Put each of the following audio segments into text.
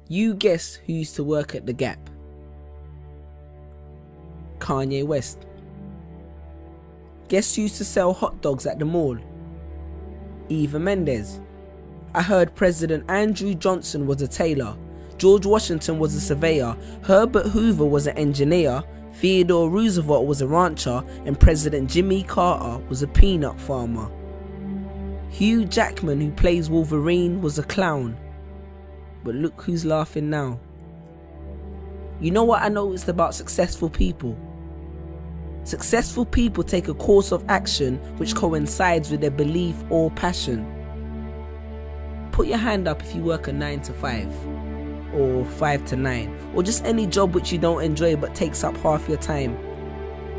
You guess who used to work at the Gap? Kanye West. Guess who used to sell hot dogs at the mall? Eva Mendes. I heard President Andrew Johnson was a tailor, George Washington was a surveyor, Herbert Hoover was an engineer, Theodore Roosevelt was a rancher, and President Jimmy Carter was a peanut farmer. Hugh Jackman, who plays Wolverine, was a clown. But look who's laughing now. You know what I noticed about successful people? Successful people take a course of action which coincides with their belief or passion. Put your hand up if you work a 9 to 5, or 5 to 9, or just any job which you don't enjoy but takes up half your time.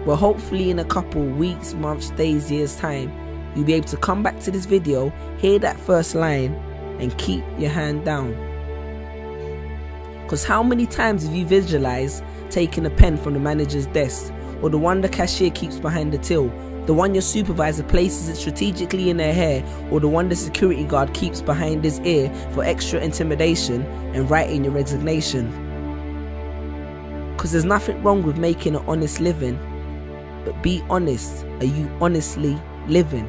Well, hopefully in a couple weeks, months, days, years time, you'll be able to come back to this video, hear that first line, and keep your hand down. Because how many times have you visualized taking a pen from the manager's desk, or the one the cashier keeps behind the till, the one your supervisor places it strategically in their hair, or the one the security guard keeps behind his ear for extra intimidation, and writing your resignation? Because there's nothing wrong with making an honest living, but be honest, are you honestly living?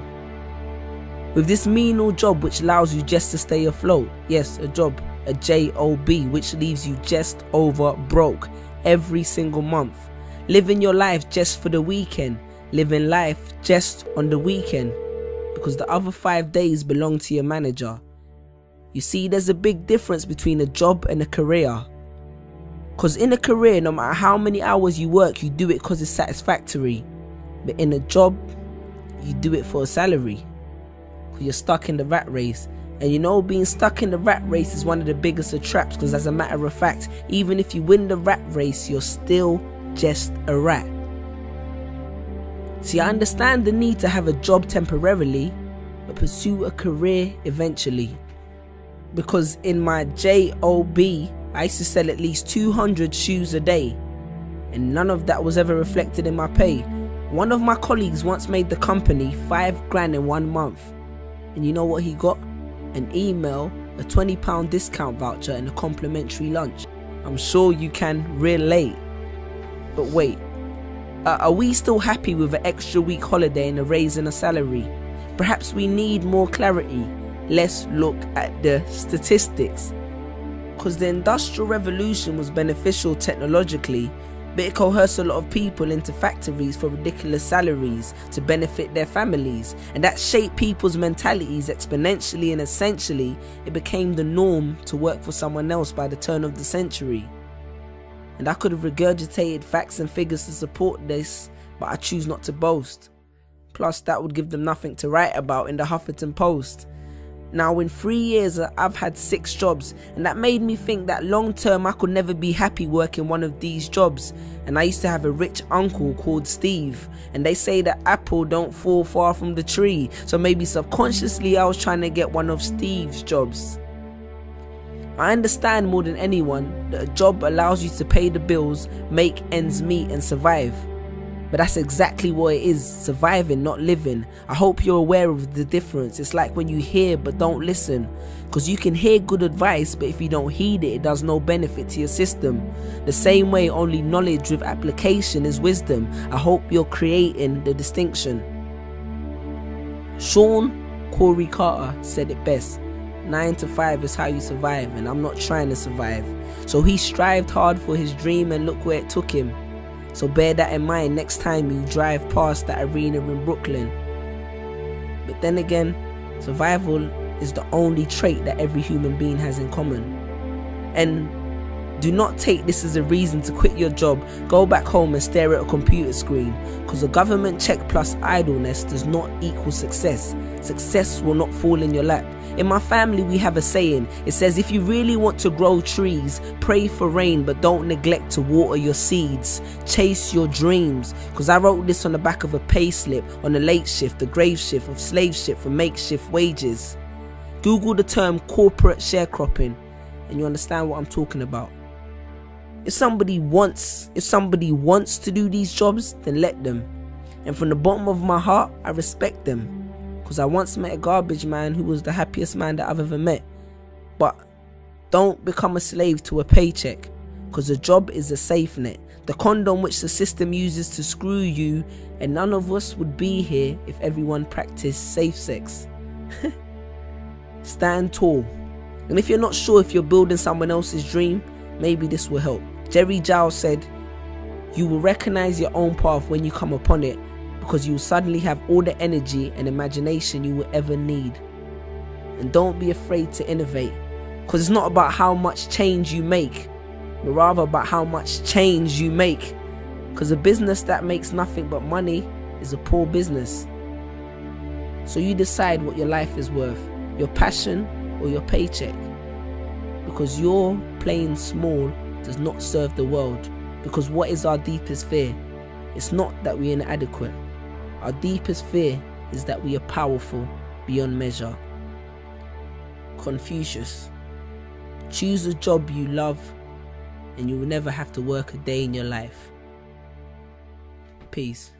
With this menial job which allows you just to stay afloat, yes, a job, a job, which leaves you just over broke every single month, living your life just for the weekend, living life just on the weekend, because the other 5 days belong to your manager. You see, there's a big difference between a job and a career. Because in a career, no matter how many hours you work, you do it because it's satisfactory. But in a job, you do it for a salary. You're stuck in the rat race. And you know, being stuck in the rat race is one of the biggest of traps, because as a matter of fact, even if you win the rat race, you're still just a rat. See, I understand the need to have a job temporarily, but pursue a career eventually. Because in my job, I used to sell at least 200 shoes a day, and none of that was ever reflected in my pay. One of my colleagues once made the company $5 in 1 month. And you know what he got? An email, a £20 discount voucher, and a complimentary lunch. I'm sure you can relate. But wait, are we still happy with an extra week holiday and a raise in a salary? Perhaps we need more clarity. Let's look at the statistics. Because the Industrial Revolution was beneficial technologically, but it coerced a lot of people into factories for ridiculous salaries to benefit their families, and that shaped people's mentalities exponentially, and essentially it became the norm to work for someone else by the turn of the century. And I could have regurgitated facts and figures to support this, but I choose not to boast. Plus that would give them nothing to write about in the Huffington Post. Now in 3 years I've had 6 jobs, and that made me think that long term I could never be happy working one of these jobs. And I used to have a rich uncle called Steve, and they say that apple don't fall far from the tree, so maybe subconsciously I was trying to get one of Steve's jobs. I understand more than anyone that a job allows you to pay the bills, make ends meet and survive. But that's exactly what it is, surviving, not living. I hope you're aware of the difference. It's like when you hear but don't listen. Because you can hear good advice, but if you don't heed it, it does no benefit to your system. The same way only knowledge with application is wisdom. I hope you're creating the distinction. Sean Corey Carter said it best. 9 to 5 is how you survive, and I'm not trying to survive. So he strived hard for his dream, and look where it took him. So bear that in mind next time you drive past that arena in Brooklyn. But then again, survival is the only trait that every human being has in common. And do not take this as a reason to quit your job, go back home and stare at a computer screen, because a government check plus idleness does not equal success. Success will not fall in your lap. In my family we have a saying. It says, if you really want to grow trees, pray for rain, but don't neglect to water your seeds. Chase your dreams. Because I wrote this on the back of a pay slip, on the late shift, the grave shift of slave ship for makeshift wages. Google the term corporate sharecropping and you understand what I'm talking about. If somebody wants to do these jobs, then let them. And from the bottom of my heart, I respect them. Because I once met a garbage man who was the happiest man that I've ever met. But Don't become a slave to a paycheck, because a job is a safe net, the condom which the system uses to screw you, and none of us would be here if everyone practiced safe sex. Stand tall. And if you're not sure if you're building someone else's dream, maybe this will help. Jerry Giles said, "You will recognize your own path when you come upon it, because you will suddenly have all the energy and imagination you will ever need." And don't be afraid to innovate, because it's not about how much change you make, but rather about how much change you make. Because a business that makes nothing but money is a poor business. So you decide what your life is worth, your passion or your paycheck. Because your playing small does not serve the world. Because what is our deepest fear? It's not that we're inadequate. Our deepest fear is that we are powerful beyond measure. Confucius. Choose a job you love and you will never have to work a day in your life. Peace.